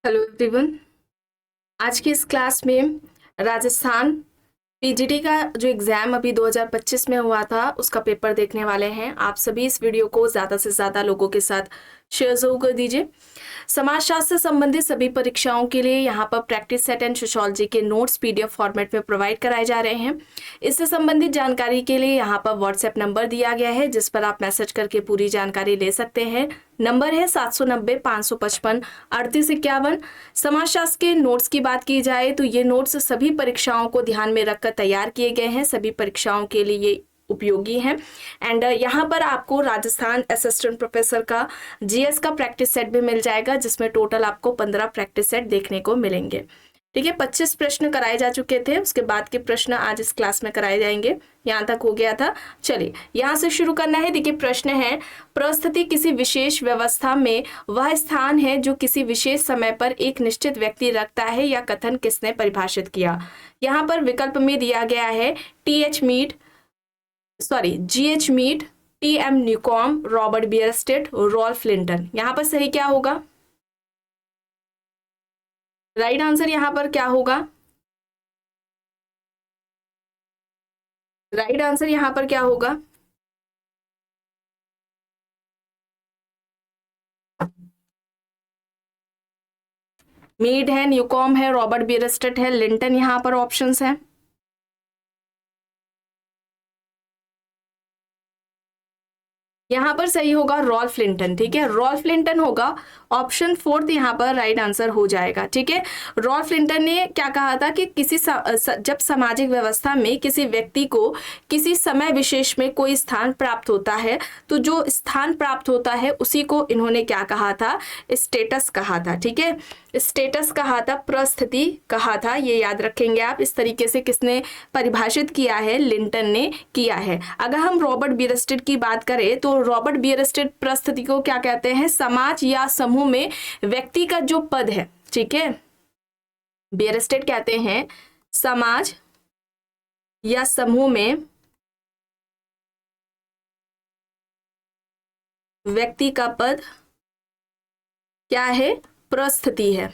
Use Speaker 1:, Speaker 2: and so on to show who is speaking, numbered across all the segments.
Speaker 1: Hello everyone. आज की इस क्लास में राजस्थान पीजीटी का जो एग्ज़ाम अभी 2025 में हुआ था उसका पेपर देखने वाले हैं। आप सभी इस वीडियो को ज़्यादा से ज़्यादा लोगों के साथ शेयर ज़रूर कर दीजिए। समाजशास्त्र से संबंधित सभी परीक्षाओं के लिए यहाँ पर प्रैक्टिस सेट एंड सोशियोलॉजी के नोट्स पीडीएफ फॉर्मेट में प्रोवाइड कराए जा रहे हैं। इससे संबंधित जानकारी के लिए यहाँ पर व्हाट्सएप नंबर दिया गया है जिस पर आप मैसेज करके पूरी जानकारी ले सकते हैं। नंबर है 790-555-3851। समाजशास्त्र के नोट्स की बात की जाए तो ये नोट्स सभी परीक्षाओं को ध्यान में रखकर तैयार किए गए हैं, सभी परीक्षाओं के लिए ये उपयोगी हैं। एंड यहाँ पर आपको राजस्थान असिस्टेंट प्रोफेसर का जीएस का प्रैक्टिस सेट भी मिल जाएगा जिसमें टोटल आपको 15 प्रैक्टिस सेट देखने को मिलेंगे। ठीक है, 25 प्रश्न कराए जा चुके थे, उसके बाद के प्रश्न आज इस क्लास में कराए जाएंगे। यहाँ तक हो गया था। चलिए यहाँ से शुरू करना है। देखिए प्रश्न है, परिस्थिति किसी विशेष व्यवस्था में वह स्थान है जो किसी विशेष समय पर एक निश्चित व्यक्ति रखता है, या कथन किसने परिभाषित किया। यहाँ पर विकल्प में दिया गया है GH Mead, TM Newcomb, Robert Bierstedt, Ralph Linton. यहाँ पर सही क्या होगा? राइट आंसर यहाँ पर क्या होगा? राइट आंसर यहाँ पर क्या होगा? मीड है, न्यूकॉम है, रॉबर्ट बियरस्टेट है, लिंटन यहाँ पर ऑप्शंस हैं। यहाँ पर सही होगा रॉल्फ लिंटन। ठीक है, रॉल्फ लिंटन होगा। ऑप्शन 4 यहाँ पर राइट आंसर हो जाएगा। ठीक है, रॉल्फ लिंटन ने क्या कहा था कि जब सामाजिक व्यवस्था में किसी व्यक्ति को किसी समय विशेष में कोई स्थान प्राप्त होता है तो जो स्थान प्राप्त होता है उसी को इन्होंने क्या कहा था? स्टेटस कहा था। ठीक है, स्टेटस कहा था, प्रस्थिति कहा था। ये याद रखेंगे आप। इस तरीके से किसने परिभाषित किया है? लिंटन ने किया है। अगर हम रॉबर्ट बियरस्टेट की बात करें तो रॉबर्ट बियरस्टेट प्रस्थिति को क्या कहते हैं? समाज या समूह में व्यक्ति का जो पद है। ठीक है, बियरस्टेट कहते हैं समाज या समूह में व्यक्ति का पद क्या है? प्रस्थिति है।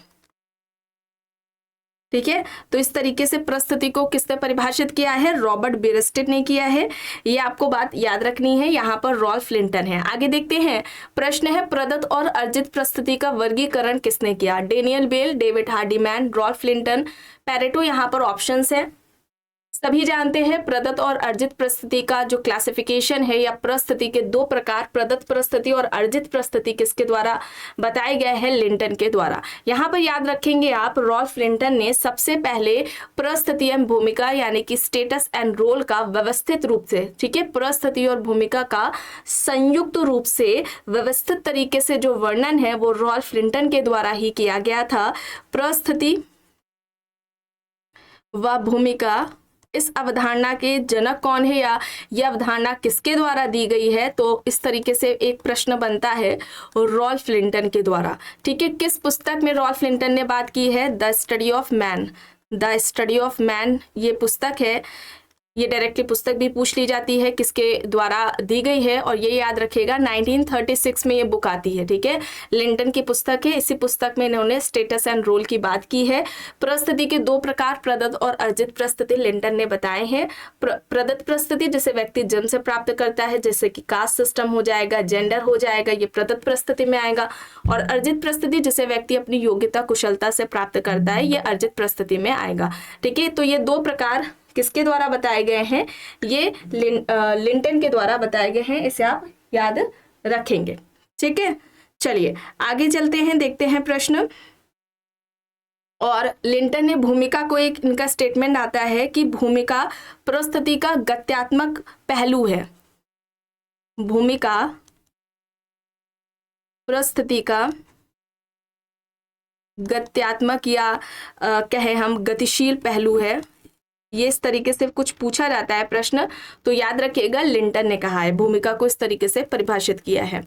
Speaker 1: ठीक है, तो इस तरीके से प्रस्थिति को किसने परिभाषित किया है? रॉबर्ट बियरस्टेट ने किया है। ये आपको बात याद रखनी है। यहाँ पर रॉल्फ लिंटन है। आगे देखते हैं। प्रश्न है, प्रदत्त और अर्जित प्रस्थिति का वर्गीकरण किसने किया? Daniel Bell, David Hardiman, Ralph Linton, Pareto यहाँ पर ऑप्शंस है। सभी जानते हैं प्रदत्त और अर्जित प्रस्थिति का जो क्लासिफिकेशन है या प्रस्थिति के दो प्रकार, प्रदत्त प्रस्थिति और अर्जित प्रस्थिति, किसके द्वारा बताए गए हैं? लिंटन के द्वारा। यहाँ पर याद रखेंगे आप, रॉल्फ लिंटन ने सबसे पहले प्रस्थिति एवं भूमिका यानी कि स्टेटस एंड रोल का व्यवस्थित रूप से, ठीक है, प्रस्थिति और भूमिका का संयुक्त रूप से व्यवस्थित तरीके से जो वर्णन है वो रॉल्फ लिंटन के द्वारा ही किया गया था। प्रस्थिति व भूमिका, इस अवधारणा के जनक कौन है या यह अवधारणा किसके द्वारा दी गई है? तो इस तरीके से एक प्रश्न बनता है रॉल्फ लिंटन के द्वारा। ठीक है, किस पुस्तक में रॉल्फ लिंटन ने बात की है? The study of man. The study of man ये पुस्तक है। ये डायरेक्टली पुस्तक भी पूछ ली जाती है किसके द्वारा दी गई है, और ये याद रखिएगा 1936 में ये बुक आती है। ठीक है, लिंटन की पुस्तक है। इसी पुस्तक में इन्होंने स्टेटस एंड रोल की बात की है। प्रस्थिति के दो प्रकार, प्रदत्त और अर्जित प्रस्थिति, लिंटन ने बताए हैं। प्रदत्त प्रस्थिति जिसे व्यक्ति जन्म से प्राप्त करता है, जैसे कि कास्ट सिस्टम हो जाएगा, जेंडर हो जाएगा, ये प्रदत्त प्रस्थिति में आएगा। और अर्जित प्रस्थिति जिसे व्यक्ति अपनी योग्यता कुशलता से प्राप्त करता है, ये अर्जित प्रस्थिति में आएगा। ठीक है, तो ये दो प्रकार किसके द्वारा बताए गए हैं? ये लिंटन के द्वारा बताए गए हैं। इसे आप याद रखेंगे। ठीक है, चलिए आगे चलते हैं, देखते हैं प्रश्न। और लिंटन ने भूमिका को, एक इनका स्टेटमेंट आता है कि भूमिका प्रस्थिति का गत्यात्मक पहलू है। भूमिका प्रस्थिति का गत्यात्मक या कहे हम गतिशील पहलू है। ये इस तरीके से कुछ पूछा जाता है प्रश्न, तो याद रखिएगा लिंटन ने कहा है, भूमिका को इस तरीके से परिभाषित किया है।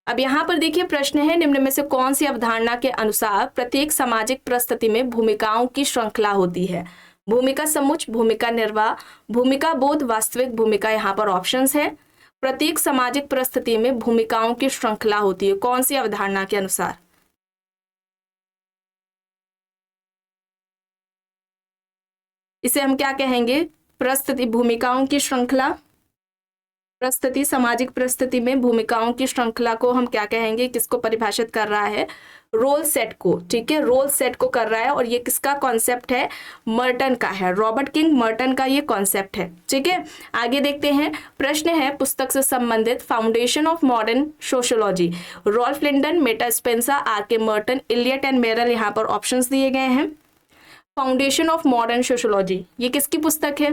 Speaker 1: अब यहाँ पर देखिए प्रश्न है, निम्न में से कौन सी अवधारणा के अनुसार प्रत्येक सामाजिक परिस्थिति में भूमिकाओं की श्रृंखला होती है? भूमिका समुच्च, भूमिका निर्वाह, भूमिका बोध, वास्तविक भूमिका। यहाँ पर ऑप्शंस है। प्रत्येक सामाजिक परिस्थिति में भूमिकाओं की श्रृंखला होती है, कौन सी अवधारणा के अनुसार? इसे हम क्या कहेंगे? परिस्थिति, भूमिकाओं की श्रृंखला। परिस्थिति, सामाजिक परिस्थिति में भूमिकाओं की श्रृंखला को हम क्या कहेंगे? किसको परिभाषित कर रहा है? रोल सेट को। ठीक है, रोल सेट को कर रहा है। और ये किसका कॉन्सेप्ट है? मर्टन का है, रॉबर्ट किंग मर्टन का ये कॉन्सेप्ट है। ठीक है, आगे देखते हैं। प्रश्न है पुस्तक से संबंधित, foundation of modern sociology, Ralph Linton, Metta Spencer, R K Merton, Elliott and Merrill. यहाँ पर ऑप्शंस दिए गए हैं। फाउंडेशन ऑफ मॉडर्न सोशियोलॉजी ये किसकी पुस्तक है?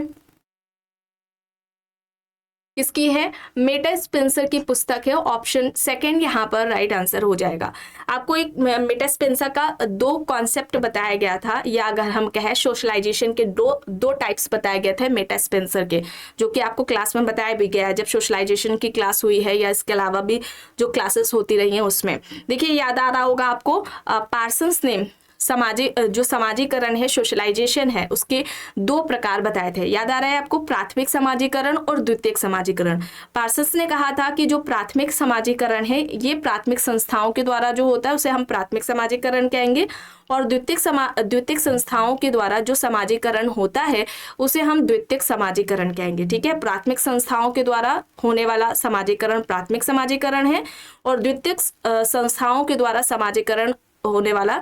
Speaker 1: किसकी है? मेटा स्पेंसर की पुस्तक है। ऑप्शन सेकंड यहाँ पर राइट आंसर हो जाएगा। आपको एक मेटा स्पेंसर का दो कॉन्सेप्ट बताया गया था, या अगर हम कहें सोशलाइजेशन के दो टाइप्स बताए गए थे मेटा स्पेंसर के, जो कि आपको क्लास में बताया भी गया है जब सोशलाइजेशन की क्लास हुई है, या इसके अलावा भी जो क्लासेस होती रही हैं उसमें। देखिए, याद आ रहा होगा आपको, पार्सन्स ने जो समाजीकरण है, सोशलाइजेशन है, उसके दो प्रकार बताए थे। याद आ रहा है आपको? प्राथमिक समाजीकरण और द्वितीयक समाजीकरण। पार्सन्स ने कहा था कि जो प्राथमिक समाजीकरण है ये प्राथमिक संस्थाओं के द्वारा जो होता है उसे हम प्राथमिक समाजीकरण कहेंगे, और द्वितीयक संस्थाओं के द्वारा जो समाजीकरण होता है उसे हम द्वितीयक समाजीकरण कहेंगे। ठीक है, प्राथमिक संस्थाओं के द्वारा होने वाला समाजीकरण प्राथमिक समाजीकरण है, और द्वितीयक संस्थाओं के द्वारा समाजीकरण होने वाला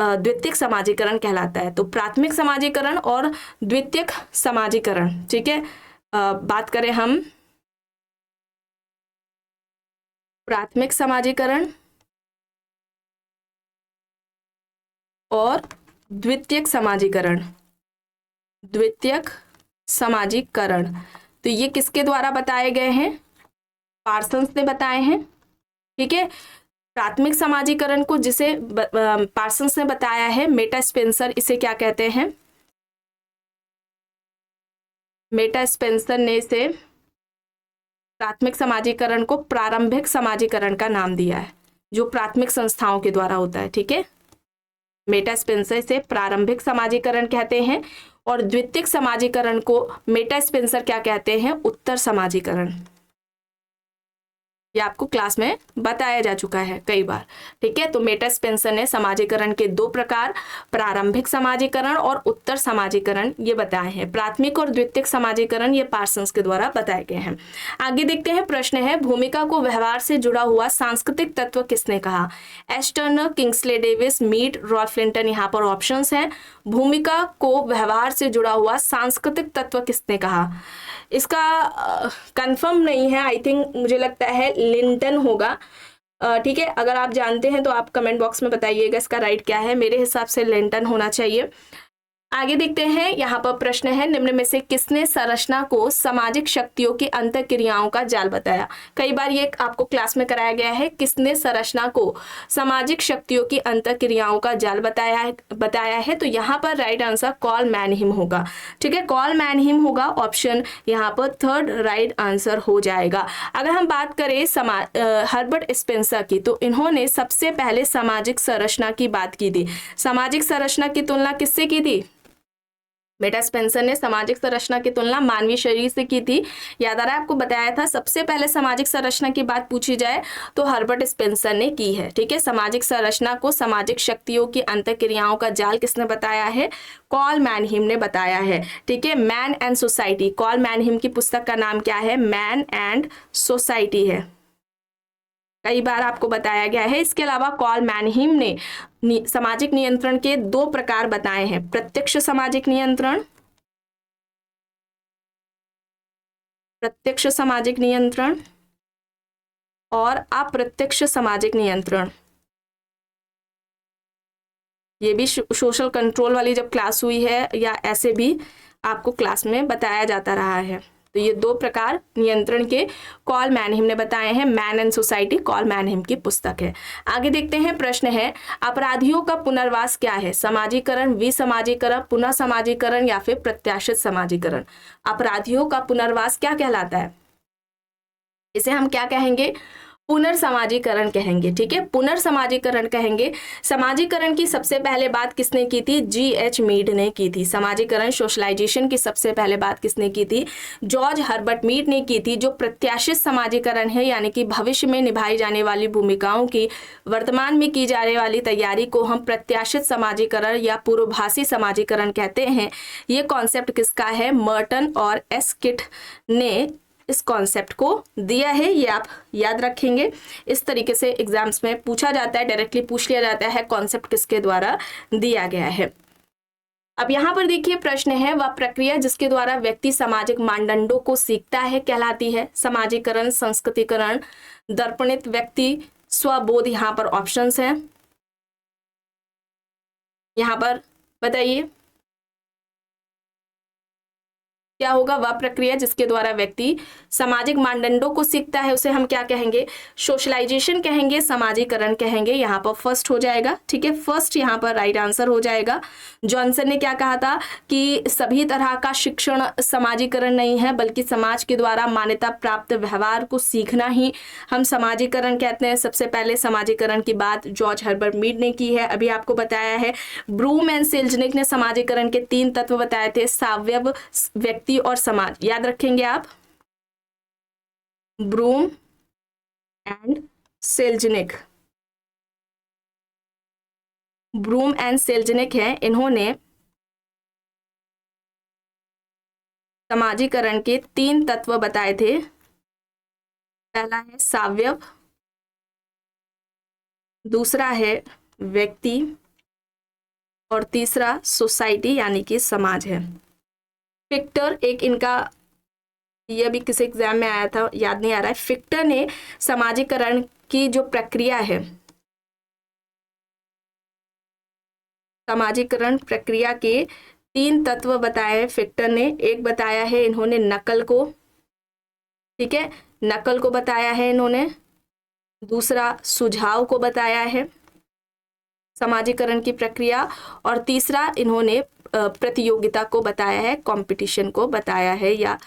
Speaker 1: द्वितीयक समाजीकरण कहलाता है। तो प्राथमिक समाजीकरण और द्वितीयक समाजीकरण। ठीक है, बात करें हम प्राथमिक समाजीकरण और द्वितीयक समाजीकरण। द्वितीयक समाजीकरण तो ये किसके द्वारा बताए गए हैं? पार्सन्स ने बताए हैं। ठीक है, प्राथमिक समाजीकरण को जिसे पार्सन्स ने बताया है, मेटा स्पेंसर इसे क्या कहते हैं? मेटा स्पेंसर ने इसे प्राथमिक समाजीकरण को प्रारंभिक समाजीकरण का नाम दिया है, जो प्राथमिक संस्थाओं के द्वारा होता है। ठीक है, मेटा स्पेंसर इसे प्रारंभिक समाजीकरण कहते हैं, और द्वितीयक समाजीकरण को मेटा स्पेंसर क्या कहते हैं? उत्तर समाजीकरण। ये आपको क्लास में बताया जा चुका है कई बार। ठीक है, तो मेटा स्पेंसर ने समाजीकरण के दो प्रकार, प्रारंभिक समाजीकरण और उत्तर समाजीकरण ये बताए हैं। प्राथमिक और द्वितीयक समाजीकरण ये पार्सन्स के द्वारा बताए गए हैं। आगे देखते हैं। प्रश्न है भूमिका को व्यवहार से जुड़ा हुआ सांस्कृतिक तत्व किसने कहा? S Turner, Kingsley Davis, Mead, Ralph Linton. यहाँ पर ऑप्शंस हैं। भूमिका को व्यवहार से जुड़ा हुआ सांस्कृतिक तत्व किसने कहा? इसका कंफर्म नहीं है, आई थिंक मुझे लगता है लिंटन होगा। ठीक है, अगर आप जानते हैं तो आप कमेंट बॉक्स में बताइएगा इसका राइट क्या है। मेरे हिसाब से लिंटन होना चाहिए। आगे देखते हैं। यहाँ पर प्रश्न है निम्न में से किसने संरचना को सामाजिक शक्तियों की अंतःक्रियाओं का जाल बताया? कई बार ये आपको क्लास में कराया गया है, किसने संरचना को सामाजिक शक्तियों की अंतःक्रियाओं का जाल बताया है। तो यहाँ पर राइट आंसर कॉल मैनहिम होगा। ठीक है, कॉल मैनहिम होगा। ऑप्शन यहाँ पर थर्ड राइट आंसर हो जाएगा। अगर हम बात करें हर्बर्ट स्पेंसर की, तो इन्होंने सबसे पहले सामाजिक संरचना की बात की थी। सामाजिक संरचना की तुलना किससे की थी? मेटा स्पेंसर ने सामाजिक संरचना की तुलना मानवीय शरीर से की थी। याद आ रहा है आपको? बताया था सबसे पहले सामाजिक संरचना की बात पूछी जाए तो हर्बर्ट स्पेंसर ने की है। ठीक है, सामाजिक संरचना को सामाजिक शक्तियों की अंतःक्रियाओं का जाल किसने बताया है? कॉल मैनहिम ने बताया है। ठीक है, मैन एंड सोसाइटी, कॉल मैनहिम की पुस्तक का नाम क्या है? मैन एंड सोसाइटी है। कई बार आपको बताया गया है। इसके अलावा कॉल मैनहिम ने सामाजिक नियंत्रण के दो प्रकार बताए हैं। प्रत्यक्ष सामाजिक नियंत्रण, प्रत्यक्ष सामाजिक नियंत्रण और अप्रत्यक्ष सामाजिक नियंत्रण। ये भी सोशल कंट्रोल वाली जब क्लास हुई है या ऐसे भी आपको क्लास में बताया जाता रहा है। तो ये दो प्रकार नियंत्रण के कॉल मैनहिम ने बताए हैं। मैन एंड सोसाइटी कॉल मैनहिम की पुस्तक है। आगे देखते हैं। प्रश्न है अपराधियों का पुनर्वास क्या है? समाजीकरण, विसमाजीकरण, पुनः समाजीकरण या फिर प्रत्याशित समाजीकरण? अपराधियों का पुनर्वास क्या कहलाता है? इसे हम क्या कहेंगे? पुनर्समाजीकरण कहेंगे। ठीक है, पुनर्समाजीकरण कहेंगे। समाजीकरण की सबसे पहले बात किसने की थी? G.H. मीड ने की थी। समाजीकरण, सोशलाइजेशन की सबसे पहले बात किसने की थी? जॉर्ज हर्बर्ट मीड ने की थी। जो प्रत्याशित समाजीकरण है, यानी कि भविष्य में निभाई जाने वाली भूमिकाओं की वर्तमान में की जाने वाली तैयारी को हम प्रत्याशित समाजीकरण या पूर्वभाषी समाजीकरण कहते हैं। ये कॉन्सेप्ट किसका है? मर्टन और एस किट ने इस कॉन्सेप्ट को दिया है। ये आप याद रखेंगे। इस तरीके से एग्जाम्स में पूछा जाता है, डायरेक्टली पूछ लिया जाता है कॉन्सेप्ट किसके द्वारा दिया गया है। अब यहाँ पर देखिए प्रश्न है, वह प्रक्रिया जिसके द्वारा व्यक्ति सामाजिक मानदंडों को सीखता है कहलाती है? समाजीकरण, संस्कृतिकरण, दर्पणित व्यक्ति स्वबोध। यहाँ पर ऑप्शंस हैं, यहाँ पर बताइए क्या होगा? वह प्रक्रिया जिसके द्वारा व्यक्ति सामाजिक मानदंडों को सीखता है उसे हम क्या कहेंगे? सोशलाइजेशन कहेंगे, समाजीकरण कहेंगे। यहाँ पर फर्स्ट हो जाएगा। ठीक है, फर्स्ट यहाँ पर राइट आंसर हो जाएगा। जॉनसन ने क्या कहा था कि सभी तरह का शिक्षण समाजीकरण नहीं है, बल्कि समाज के द्वारा मान्यता प्राप्त व्यवहार को सीखना ही हम समाजीकरण कहते हैं। सबसे पहले समाजीकरण की बात जॉर्ज हर्बर्ट मीड ने की है, अभी आपको बताया है। ब्रूम एंड सेल्जनिक ने समाजीकरण के 3 तत्व बताए थे, सावयव, व्यक्ति और समाज। याद रखेंगे आप, ब्रूम एंड सेल्जनिक। ब्रूम एंड सेल्जनिक है, इन्होंने समाजीकरण के 3 तत्व बताए थे। पहला है सावयव, दूसरा है व्यक्ति और तीसरा सोसाइटी यानी कि समाज है। फिक्टर एक इनका, यह भी किसी एग्जाम में आया था, याद नहीं आ रहा है। फिक्टर ने समाजीकरण की जो प्रक्रिया है, समाजीकरण प्रक्रिया के 3 तत्व बताए हैं फिक्टर ने। एक बताया है इन्होंने नकल को, ठीक है, नकल को बताया है इन्होंने। दूसरा सुझाव को बताया है समाजीकरण की प्रक्रिया, और तीसरा इन्होंने प्रतियोगिता को बताया है, कंपटीशन को बताया है, या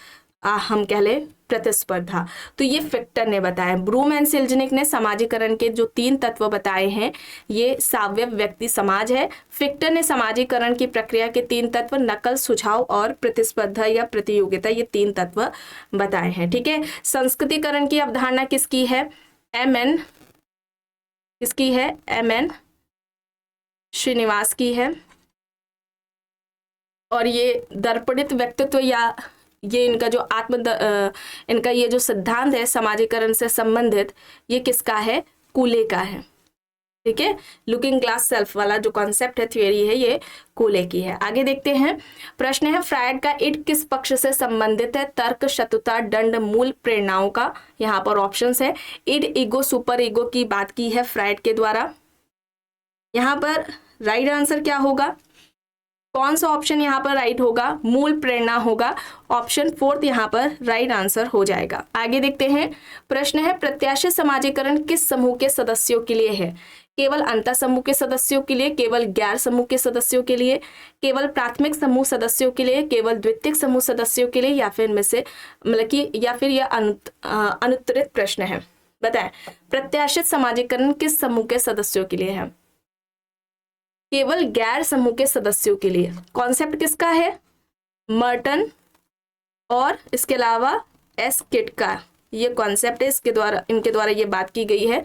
Speaker 1: हम कह लें प्रतिस्पर्धा। तो ये फिक्टर ने बताया। ब्रूम एंड सेल्जनिक ने समाजीकरण के जो 3 तत्व बताए हैं, ये सावयव, व्यक्ति, समाज है। फिक्टर ने समाजीकरण की प्रक्रिया के 3 तत्व नकल, सुझाव और प्रतिस्पर्धा या प्रतियोगिता, ये 3 तत्व बताए हैं। ठीक है, संस्कृतिकरण की अवधारणा किसकी है? MN, किसकी है? MN श्रीनिवास की है। और ये दर्पणित व्यक्तित्व या ये इनका जो इनका ये जो सिद्धांत है समाजीकरण से संबंधित, ये किसका है? कूले का है। ठीक है, लुकिंग ग्लास सेल्फ वाला जो कॉन्सेप्ट है, थ्योरी है, ये कूले की है। आगे देखते हैं, प्रश्न है फ्रायड का इड किस पक्ष से संबंधित है? तर्क, शत्रुता, दंड, मूल प्रेरणाओं का। यहाँ पर ऑप्शंस है। इड, ईगो, सुपर ईगो की बात की है फ्रायड के द्वारा। यहाँ पर राइट आंसर क्या होगा? कौन सा ऑप्शन यहाँ पर राइट होगा? मूल प्रेरणा होगा। ऑप्शन 4 यहाँ पर राइट आंसर हो जाएगा। आगे देखते हैं, प्रश्न है प्रत्याशित समाजीकरण किस समूह के सदस्यों के लिए है? केवल अंतर समूह के सदस्यों के लिए, केवल गैर समूह के सदस्यों के लिए, केवल प्राथमिक समूह सदस्यों के लिए, केवल द्वितीयक समूह सदस्यों के लिए, या फिर इनमें से मतलब कि या फिर यह अनुत्तरित प्रश्न है। बताएं, प्रत्याशित समाजीकरण किस समूह के सदस्यों के लिए है? केवल गैर समूह के सदस्यों के लिए। कॉन्सेप्ट किसका है? मर्टन और इसके अलावा एस किट का ये कॉन्सेप्ट है। इनके द्वारा ये बात की गई है,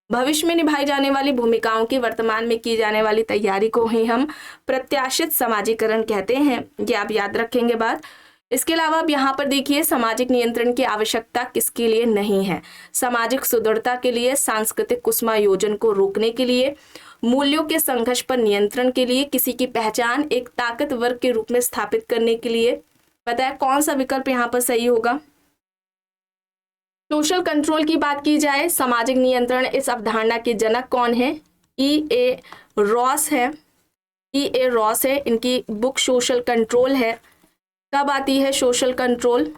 Speaker 1: भविष्य में निभाई जाने वाली भूमिकाओं की वर्तमान में की जाने वाली तैयारी को ही हम प्रत्याशित समाजीकरण कहते हैं। ये आप याद रखेंगे बात। इसके अलावा अब यहाँ पर देखिए, सामाजिक नियंत्रण की आवश्यकता किसके लिए नहीं है? सामाजिक सुदृढ़ता के लिए, सांस्कृतिक कुसुमायोजन को रोकने के लिए, मूल्यों के संघर्ष पर नियंत्रण के लिए, किसी की पहचान एक ताकतवर के रूप में स्थापित करने के लिए। बताया कौन सा विकल्प यहाँ पर सही होगा? सोशल कंट्रोल की बात की जाए, सामाजिक नियंत्रण, इस अवधारणा के जनक कौन है? E.A. रॉस है। E.A. रॉस है, इनकी बुक सोशल कंट्रोल है। कब आती है सोशल कंट्रोल?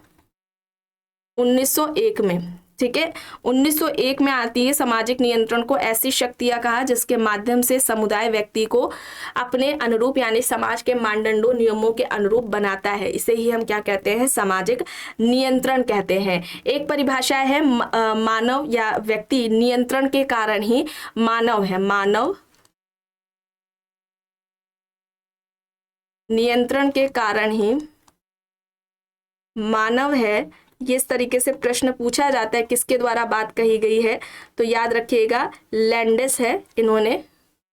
Speaker 1: 1901 में। ठीक है। 1901 में आती है सामाजिक नियंत्रण को ऐसी शक्तियां कहा जिसके माध्यम से समुदाय व्यक्ति को अपने अनुरूप यानी समाज के मानदंडों नियमों के अनुरूप बनाता है। इसे ही हम क्या कहते हैं, सामाजिक नियंत्रण कहते हैं। एक परिभाषा है मानव या व्यक्ति नियंत्रण के कारण ही मानव है, मानव नियंत्रण के कारण ही मानव है। ये इस तरीके से प्रश्न पूछा जाता है, किसके द्वारा बात कही गई है, तो याद रखिएगा लैंडिस है, इन्होंने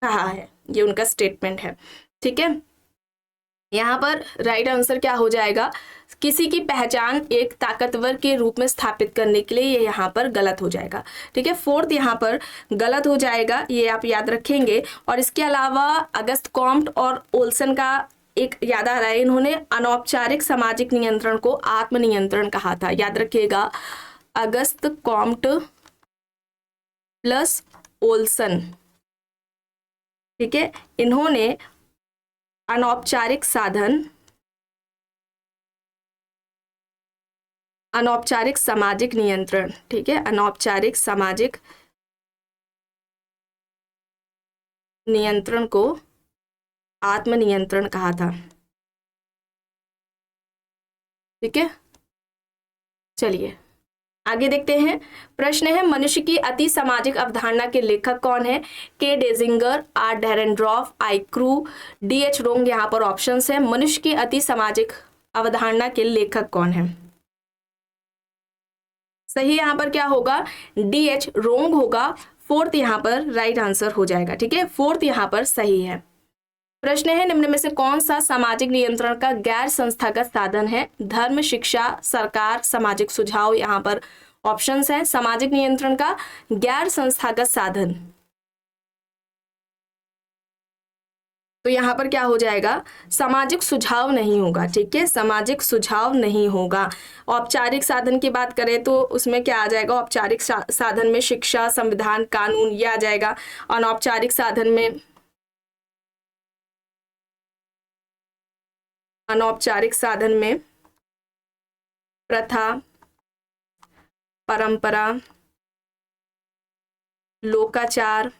Speaker 1: कहा है, ये उनका स्टेटमेंट है। ठीक है, यहाँ पर राइट आंसर क्या हो जाएगा, किसी की पहचान एक ताकतवर के रूप में स्थापित करने के लिए, ये यहाँ पर गलत हो जाएगा। ठीक है, फोर्थ यहाँ पर गलत हो जाएगा, ये आप याद रखेंगे। और इसके अलावा अगस्त कॉम्ट और ओल्सन का एक याद आ रहा है, इन्होंने अनौपचारिक सामाजिक नियंत्रण को आत्मनियंत्रण कहा था। याद रखिएगा, अगस्त कॉम्ट प्लस ओल्सन, ठीक है, इन्होंने अनौपचारिक साधन, अनौपचारिक सामाजिक नियंत्रण, ठीक है, अनौपचारिक सामाजिक नियंत्रण को आत्मनियंत्रण कहा था। ठीक है, चलिए आगे देखते हैं। प्रश्न है, मनुष्य की अति सामाजिक अवधारणा के लेखक कौन है? K Dezinger, R Dahrendorf, I Crewe, D H Wrong. यहाँ पर ऑप्शंस है। मनुष्य की अति सामाजिक अवधारणा के लेखक कौन है? सही यहाँ पर क्या होगा, डी एच रोंग होगा। फोर्थ यहाँ पर राइट आंसर हो जाएगा। ठीक है, फोर्थ यहाँ पर सही है। प्रश्न है, निम्न में से कौन सा सामाजिक नियंत्रण का गैर संस्थागत साधन है? धर्म, शिक्षा, सरकार, सामाजिक सुझाव। यहाँ पर ऑप्शंस हैं। सामाजिक नियंत्रण का गैर संस्थागत साधन, तो यहाँ पर क्या हो जाएगा, सामाजिक सुझाव नहीं होगा। ठीक है, सामाजिक सुझाव नहीं होगा। औपचारिक साधन की बात करें तो उसमें क्या आ जाएगा, औपचारिक साधन में शिक्षा, संविधान, कानून, ये आ जाएगा। अनौपचारिक साधन में, अनौपचारिक साधन में प्रथा, परंपरा, लोकाचार,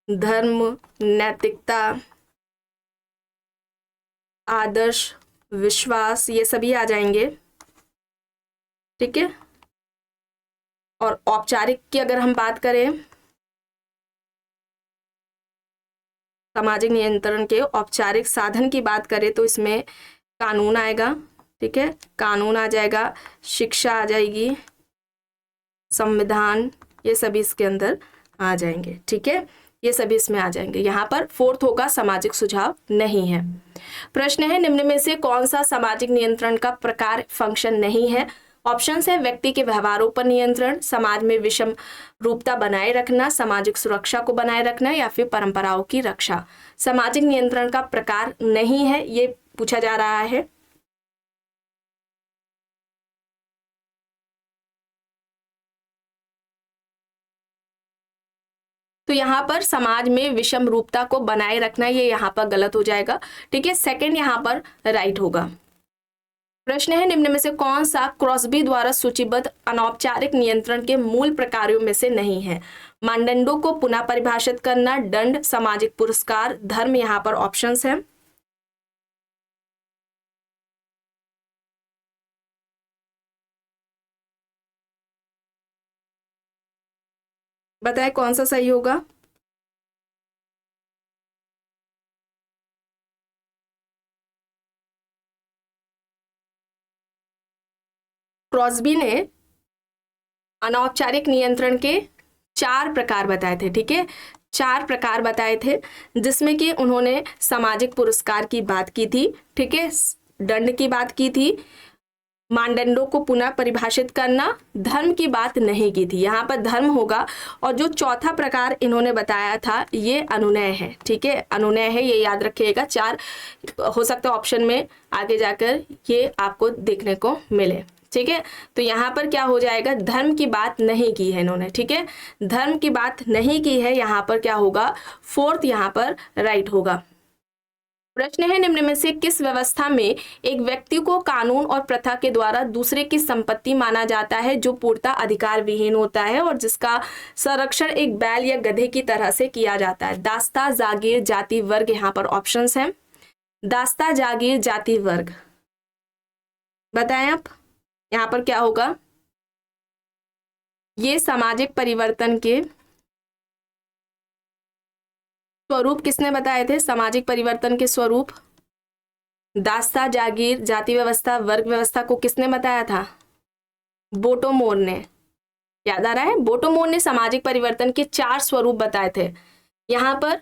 Speaker 1: धर्म, नैतिकता, आदर्श, विश्वास, ये सभी आ जाएंगे। ठीक है, और औपचारिक की अगर हम बात करें, सामाजिक नियंत्रण के औपचारिक साधन की बात करें तो इसमें कानून आएगा। ठीक है, कानून आ जाएगा, शिक्षा आ जाएगी, संविधान, ये सभी इसके अंदर आ जाएंगे। ठीक है, ये सभी इसमें आ जाएंगे। यहाँ पर फोर्थ होगा, सामाजिक सुझाव नहीं है। प्रश्न है, निम्न में से कौन सा सामाजिक नियंत्रण का प्रकार फंक्शन नहीं है? ऑप्शंस है, व्यक्ति के व्यवहारों पर नियंत्रण, समाज में विषम रूपता बनाए रखना, सामाजिक सुरक्षा को बनाए रखना, या फिर परंपराओं की रक्षा। सामाजिक नियंत्रण का प्रकार नहीं है, ये पूछा जा रहा है। तो यहाँ पर समाज में विषम रूपता को बनाए रखना, ये यहाँ पर गलत हो जाएगा। ठीक है, सेकंड यहाँ पर राइट होगा। प्रश्न है, निम्न में से कौन सा क्रॉसबी द्वारा सूचीबद्ध अनौपचारिक नियंत्रण के मूल प्रकारों में से नहीं है? मानदंडों को पुनः परिभाषित करना, दंड, सामाजिक पुरस्कार, धर्म। यहाँ पर ऑप्शंस हैं। बताएं कौन सा सही होगा। क्रॉसबी ने अनौपचारिक नियंत्रण के 4 प्रकार बताए थे। ठीक है, 4 प्रकार बताए थे, जिसमें कि उन्होंने सामाजिक पुरस्कार की बात की थी। ठीक है, दंड की बात की थी, मानदंडों को पुनः परिभाषित करना, धर्म की बात नहीं की थी। यहाँ पर धर्म होगा। और जो चौथा प्रकार इन्होंने बताया था, ये अनुनय है। ठीक है, अनुनय है, ये याद रखिएगा। 4 हो सकता है ऑप्शन में आगे जाकर ये आपको देखने को मिले। ठीक है, तो यहाँ पर क्या हो जाएगा, धर्म की बात नहीं की है इन्होंने। ठीक है, धर्म की बात नहीं की है, यहाँ पर क्या होगा, फोर्थ यहाँ पर राइट होगा। प्रश्न है, निम्न में से किस व्यवस्था में एक व्यक्ति को कानून और प्रथा के द्वारा दूसरे की संपत्ति माना जाता है जो पूर्णतः अधिकार विहीन होता है और जिसका संरक्षण एक बैल या गधे की तरह से किया जाता है? दास्ता, जागीर, जाति, वर्ग। यहाँ पर ऑप्शंस हैं। दास्ता, जागीर, जाति, वर्ग। बताएं आप यहाँ पर क्या होगा? ये सामाजिक परिवर्तन के स्वरूप किसने बताए थे? सामाजिक परिवर्तन के स्वरूप दास्ता, जागीर, जाति व्यवस्था, वर्ग व्यवस्था को किसने बताया था? बोटोमोर ने। याद आ रहा है? बोटोमोर ने सामाजिक परिवर्तन के 4 स्वरूप बताए थे। यहाँ पर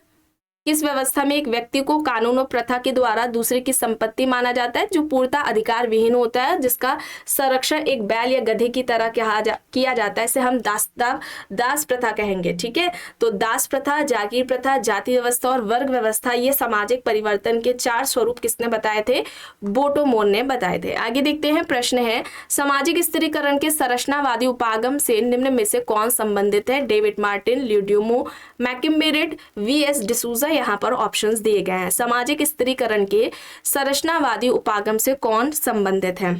Speaker 1: किस व्यवस्था में एक व्यक्ति को कानून और प्रथा के द्वारा दूसरे की संपत्ति माना जाता है जो पूर्णतः अधिकार विहीन होता है, जिसका संरक्षण एक बैल या गधे की तरह किया जाता है, इसे हम दास प्रथा कहेंगे। ठीक है, तो दास प्रथा, जागीर प्रथा, जाति व्यवस्था और वर्ग व्यवस्था, ये सामाजिक परिवर्तन के 4 स्वरूप किसने बताए थे? बोटोमोर ने बताए थे। आगे देखते हैं, प्रश्न है, सामाजिक स्थिरीकरण के संरचनावादी उपागम से निम्न में से कौन संबंधित है? David Martin, Louis Dumont, McKim Marriott, V S. D'Souza. यहाँ पर ऑप्शंस दिए गए हैं। सामाजिक स्थिरीकरण के संरचनावादी उपागम से कौन संबंधित है?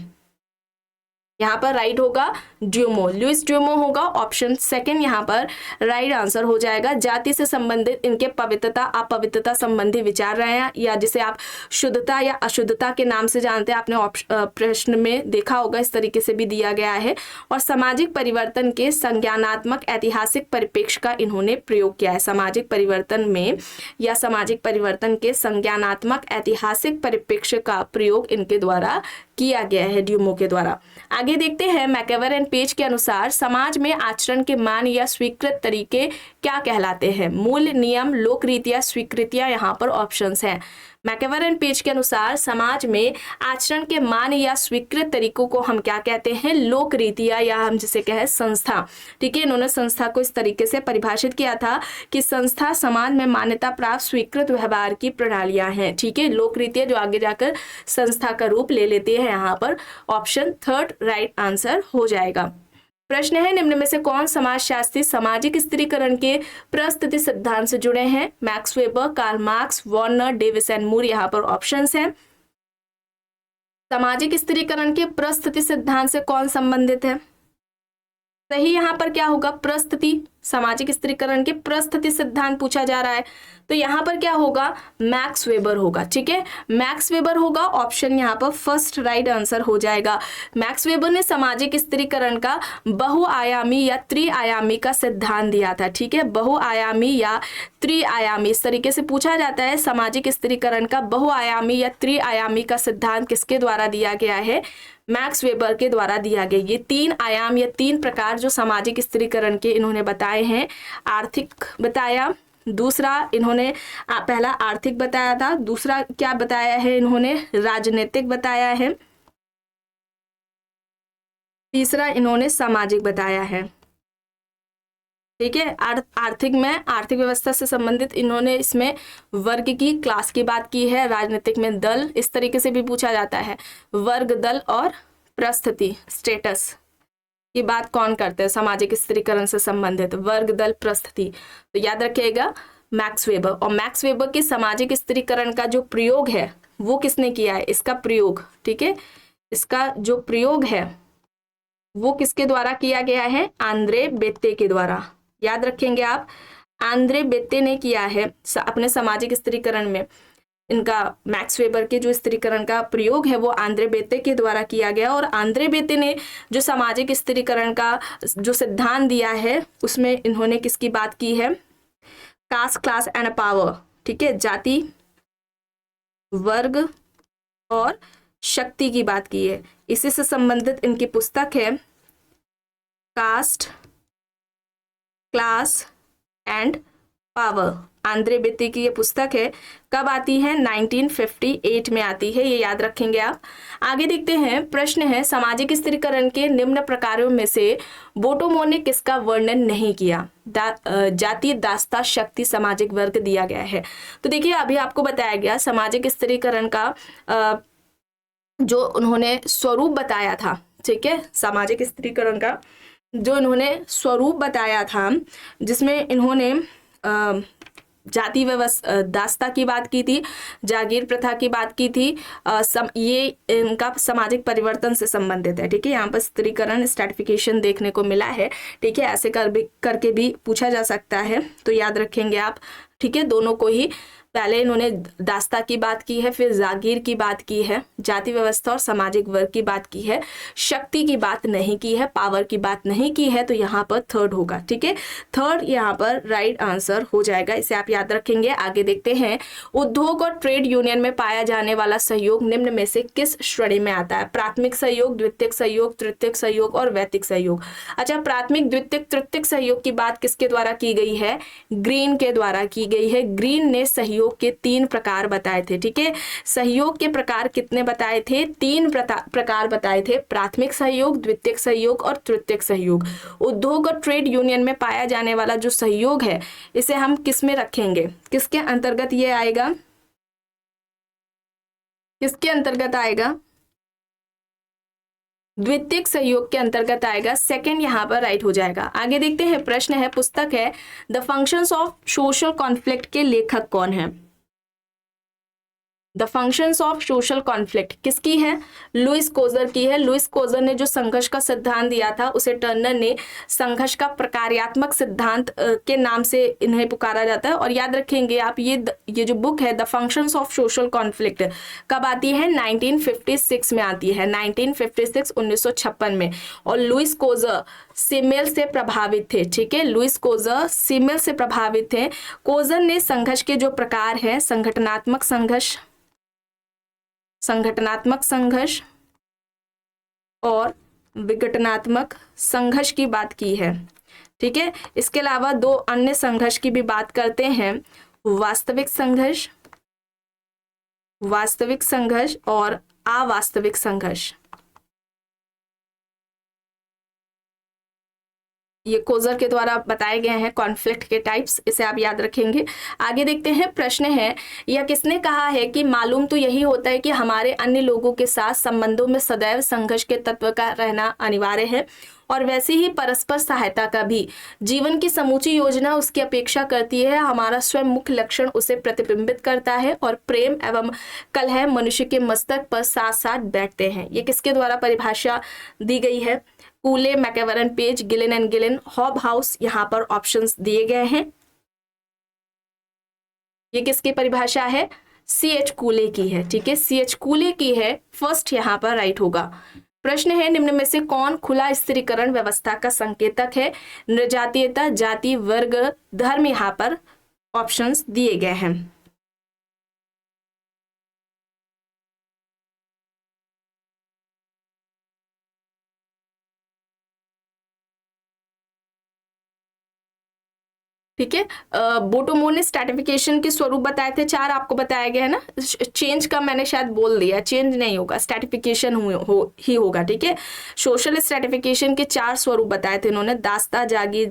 Speaker 1: यहाँ पर राइट होगा ड्यूमो, लुइस ड्यूमो होगा। ऑप्शन सेकंड यहाँ पर राइट आंसर हो जाएगा। जाति से संबंधित इनके पवित्रता अपवित्रता संबंधी विचार रहे हैं, या जिसे आप शुद्धता या अशुद्धता के नाम से जानते हैं, आपने प्रश्न में देखा होगा, इस तरीके से भी दिया गया है। और सामाजिक परिवर्तन के संज्ञानात्मक ऐतिहासिक परिप्रेक्ष्य का इन्होंने प्रयोग किया है। सामाजिक परिवर्तन में या सामाजिक परिवर्तन के संज्ञानात्मक ऐतिहासिक परिप्रेक्ष्य का प्रयोग इनके द्वारा किया गया है, ड्यूमो के द्वारा। आगे देखते हैं, मैकेवर एंड पेज के अनुसार समाज में आचरण के मान या स्वीकृत तरीके क्या कहलाते हैं? मूल, नियम, लोक रीतियां, स्वीकृतियां। यहाँ पर ऑप्शंस हैं। मैकेवर एंड पेज के अनुसार समाज में आचरण के मान या स्वीकृत तरीकों को हम क्या कहते हैं? लोक रीतियां, या हम जिसे कहें संस्था। ठीक है, इन्होंने संस्था को इस तरीके से परिभाषित किया था कि संस्था समाज में मान्यता प्राप्त स्वीकृत व्यवहार की प्रणालियां हैं। ठीक है, लोक रीतियां जो आगे जाकर संस्था का रूप ले लेती है। यहाँ पर ऑप्शन थर्ड राइट आंसर हो जाएगा। प्रश्न है, निम्न में से कौन समाजशास्त्री सामाजिक स्थिरीकरण के प्रस्थिति सिद्धांत से जुड़े हैं? Max Weber, Karl Marx, Warner, Davis and Moore. यहाँ पर ऑप्शंस हैं। सामाजिक स्थिरीकरण के प्रस्थिति सिद्धांत से कौन संबंधित है? सही यहाँ पर क्या होगा? प्रस्थिति, सामाजिक स्थिरीकरण के प्रस्थिति सिद्धांत पूछा जा रहा है, तो यहाँ पर क्या होगा? मैक्स वेबर होगा। ठीक है, मैक्स वेबर होगा। ऑप्शन यहाँ पर फर्स्ट राइट आंसर हो जाएगा। मैक्स वेबर ने सामाजिक स्थिरीकरण का बहुआयामी या त्रिआयामी का सिद्धांत दिया था। ठीक है, बहुआयामी या त्रिआयामी, इस तरीके से पूछा जाता है सामाजिक स्थिरीकरण का बहुआयामी या त्रिआयामी का सिद्धांत किसके द्वारा दिया गया है? मैक्स वेबर के द्वारा दिया गया। ये 3 आयाम या 3 प्रकार जो सामाजिक स्थिरीकरण के इन्होंने बताए हैं। आर्थिक बताया, दूसरा इन्होंने पहला आर्थिक बताया था, दूसरा क्या बताया है इन्होंने? राजनीतिक बताया है, तीसरा इन्होंने सामाजिक बताया है। ठीक है, आर्थिक में आर्थिक व्यवस्था से संबंधित इन्होंने इसमें वर्ग की, क्लास की बात की है। राजनीतिक में दल, इस तरीके से भी पूछा जाता है। वर्ग, दल और प्रस्थिति, स्टेटस की बात कौन करते हैं सामाजिक स्थिरीकरण से संबंधित? वर्ग, दल, प्रस्थिति। तो याद रखिएगा मैक्स वेबर। और मैक्स वेबर के सामाजिक स्थिरीकरण का जो प्रयोग है वो किसने किया है? इसका प्रयोग, ठीक है, इसका जो प्रयोग है वो किसके द्वारा किया गया है? आंद्रे बेत्ते के द्वारा। याद रखेंगे आप, आंद्रे बेत्ते ने किया है अपने सामाजिक स्थिरीकरण में। इनका मैक्स वेबर के जो स्थिरीकरण का प्रयोग है वो आंद्रे बेत्ते के द्वारा किया गया। और आंद्रे बेत्ते ने जो सामाजिक स्थिरीकरण का जो सिद्धांत दिया है उसमें इन्होंने किसकी बात की है? Caste, class and power. ठीक है, जाति, वर्ग और शक्ति की बात की है। इसी से संबंधित इनकी पुस्तक है caste, class and power. Andre Beteille की ये पुस्तक है। कब आती है? 1958 में आती है, ये याद रखेंगे आप। आगे देखते हैं, प्रश्न है, सामाजिक स्थिरीकरण के निम्न प्रकारों में से बोटोमो ने किसका वर्णन नहीं किया? जाति, दास्ता, शक्ति, सामाजिक वर्ग दिया गया है। तो देखिए अभी आपको बताया गया सामाजिक स्थिरीकरण का जो उन्होंने स्वरूप बताया था। ठीक है, सामाजिक स्थिरीकरण का जो इन्होंने स्वरूप बताया था, जिसमें इन्होंने जाति व्यवस्था दास्ता की बात की थी, जागीर प्रथा की बात की थी। ये इनका सामाजिक परिवर्तन से संबंधित है। ठीक है, यहाँ पर स्त्रीकरण स्ट्रैटिफिकेशन देखने को मिला है। ठीक है, ऐसे करके भी पूछा जा सकता है, तो याद रखेंगे आप। ठीक है, दोनों को ही, पहले इन्होंने दास्ता की बात की है, फिर जागीर की बात की है, जाति व्यवस्था और सामाजिक वर्ग की बात की है, शक्ति की बात नहीं की है, पावर की बात नहीं की है, तो यहाँ पर थर्ड होगा। ठीक है, थर्ड यहाँ पर राइट आंसर हो जाएगा, इसे आप याद रखेंगे। आगे देखते हैं, उद्योग और ट्रेड यूनियन में पाया जाने वाला सहयोग निम्न में से किस श्रेणी में आता है? प्राथमिक सहयोग, द्वितीयक सहयोग, तृतीयक सहयोग और वैयक्तिक सहयोग। अच्छा, प्राथमिक, द्वितीयक, तृतीयक सहयोग की बात किसके द्वारा की गई है? ग्रीन के द्वारा की गई है। ग्रीन ने सहयोग के 3 प्रकार बताए थे। ठीक है, सहयोग के प्रकार कितने बताए थे? 3 प्रकार बताए थे, प्राथमिक सहयोग, द्वितीयक सहयोग और तृतीयक सहयोग। उद्योग और ट्रेड यूनियन में पाया जाने वाला जो सहयोग है, इसे हम किस में रखेंगे? किसके अंतर्गत ये आएगा? किसके अंतर्गत आएगा? द्वितीयक सहयोग के अंतर्गत आएगा। सेकंड यहाँ पर राइट हो जाएगा। आगे देखते हैं, प्रश्न है, पुस्तक है the functions of social conflict के लेखक कौन है? The functions of social conflict किसकी है? लुइस कोजर की है। लुइस कोजर ने जो संघर्ष का सिद्धांत दिया था, उसे टर्नर ने संघर्ष का प्रकार्यात्मक सिद्धांत के नाम से इन्हें पुकारा जाता है। और याद रखेंगे आप, ये जो बुक है the functions of social conflict कब आती है? 1956 में आती है, 1956, 1956 में। और लुइस कोजर सिमेल से प्रभावित थे। ठीक है, लुइस कोजर सिमेल से प्रभावित थे। कोजर ने संघर्ष के जो प्रकार हैं, संगठनात्मक संघर्ष और विघटनात्मक संघर्ष की बात की है। ठीक है, इसके अलावा 2 अन्य संघर्ष की भी बात करते हैं, वास्तविक संघर्ष और अवास्तविक संघर्ष। ये कोजर के द्वारा बताए गए हैं कॉन्फ्लिक्ट के टाइप्स, इसे आप याद रखेंगे। आगे देखते हैं, प्रश्न है, यह किसने कहा है कि मालूम तो यही होता है कि हमारे अन्य लोगों के साथ संबंधों में सदैव संघर्ष के तत्व का रहना अनिवार्य है, और वैसे ही परस्पर सहायता का भी। जीवन की समूची योजना उसकी अपेक्षा करती है, हमारा स्वयं मुख्य लक्षण उसे प्रतिबिंबित करता है, और प्रेम एवं कलह मनुष्य के मस्तक पर साथ साथ बैठते हैं। ये किसके द्वारा परिभाषा दी गई है? Cooley, MacIver, Page, Gillin and Gillin, Hobhouse, यहाँ पर ऑप्शंस दिए गए हैं। ये किसकी परिभाषा है? C.H. कूले की है। ठीक है, C.H. कूले की है, फर्स्ट यहाँ पर राइट होगा। प्रश्न है, निम्न में से कौन खुला स्त्रीकरण व्यवस्था का संकेतक है? नृजातीयता, जाति, वर्ग, धर्म, यहाँ पर ऑप्शंस दिए गए हैं। ठीक है, बोटोमो ने स्ट्रैटिफिकेशन के स्वरूप बताए थे 4, आपको बताया गया है ना। चेंज का मैंने शायद बोल दिया, चेंज नहीं होगा, स्ट्रैटिफिकेशन ही होगा। ठीक है, सोशल स्ट्रैटिफिकेशन के 4 स्वरूप बताए थे इन्होंने, दास्ता, जागीर,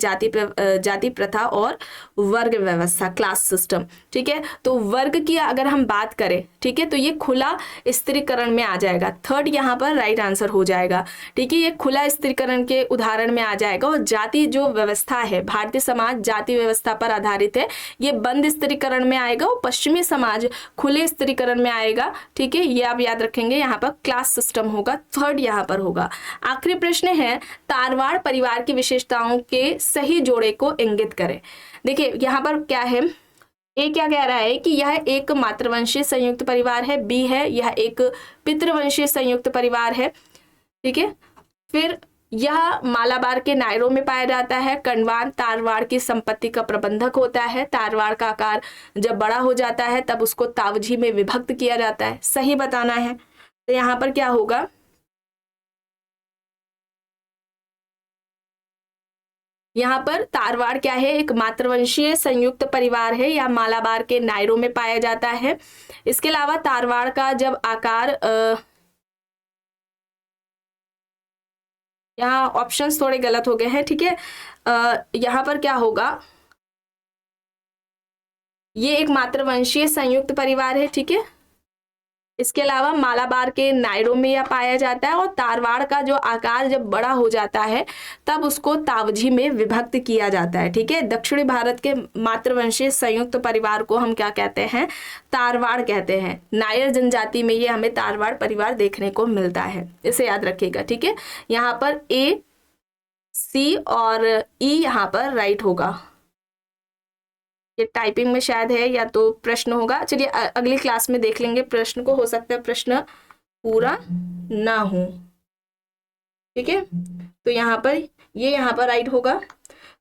Speaker 1: जाति प्रथा और वर्ग व्यवस्था, क्लास सिस्टम। ठीक है, तो वर्ग की अगर हम बात करें, ठीक है, तो ये खुला स्त्रीकरण में आ जाएगा, थर्ड यहाँ पर राइट आंसर हो जाएगा। ठीक है, ये खुला स्त्रीकरण के उदाहरण में आ जाएगा। और जाति जो व्यवस्था है, भारतीय समाज जाति व्यवस्था पर आधारित है, ये बंद स्त्रीकरण में आएगा, और पश्चिमी समाज खुले स्त्रीकरण में आएगा। ठीक है, ये आप याद रखेंगे, यहाँ पर क्लास सिस्टम होगा, थर्ड यहाँ पर होगा। आखिरी प्रश्न है, तारवाड़ परिवार की विशेषताओं के सही जोड़े को इंगित करें। देखिए यहाँ पर क्या है, ए क्या कह रहा है कि यह एक मातृवंशीय संयुक्त परिवार है, बी है यह एक पितृवंशीय संयुक्त परिवार है। ठीक है, फिर यह मालाबार के नायरों में पाया जाता है। कण्वान तारवाड़ की संपत्ति का प्रबंधक होता है। तारवाड़ का आकार जब बड़ा हो जाता है तब उसको तावजी में विभक्त किया जाता है, सही बताना है। तो यहाँ पर क्या होगा, यहाँ पर तारवाड़ क्या है, एक मातृवंशीय संयुक्त परिवार है, या मालाबार के नायरों में पाया जाता है। इसके अलावा तारवाड़ का जब आकार यहाँ ऑप्शंस थोड़े गलत हो गए हैं। ठीक है, यहाँ पर क्या होगा, ये एक मातृवंशीय संयुक्त परिवार है। ठीक है, इसके अलावा मालाबार के नायरों में यह पाया जाता है और तारवाड़ का जो आकार जब बड़ा हो जाता है तब उसको तावजी में विभक्त किया जाता है। ठीक है, दक्षिणी भारत के मातृवंशीय संयुक्त परिवार को हम क्या कहते हैं, तारवाड़ कहते हैं। नायर जनजाति में ये हमें तारवाड़ परिवार देखने को मिलता है, इसे याद रखिएगा। ठीक है, यहाँ पर ए, सी और ई यहाँ पर राइट होगा। ये टाइपिंग में शायद है या तो प्रश्न होगा। चलिए अगली क्लास में देख लेंगे प्रश्न को, हो सकता है प्रश्न पूरा ना हो। ठीक है, तो यहाँ पर ये यहाँ पर राइट होगा।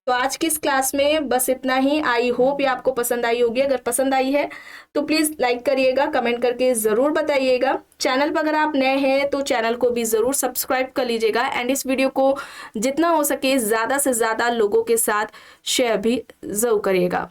Speaker 1: तो आज की इस क्लास में बस इतना ही। आई होप ये आपको पसंद आई होगी। अगर पसंद आई है तो प्लीज़ लाइक करिएगा, कमेंट करके ज़रूर बताइएगा। चैनल पर अगर आप नए हैं तो चैनल को भी ज़रूर सब्सक्राइब कर लीजिएगा एंड इस वीडियो को जितना हो सके ज़्यादा से ज़्यादा लोगों के साथ शेयर भी ज़रूर करिएगा।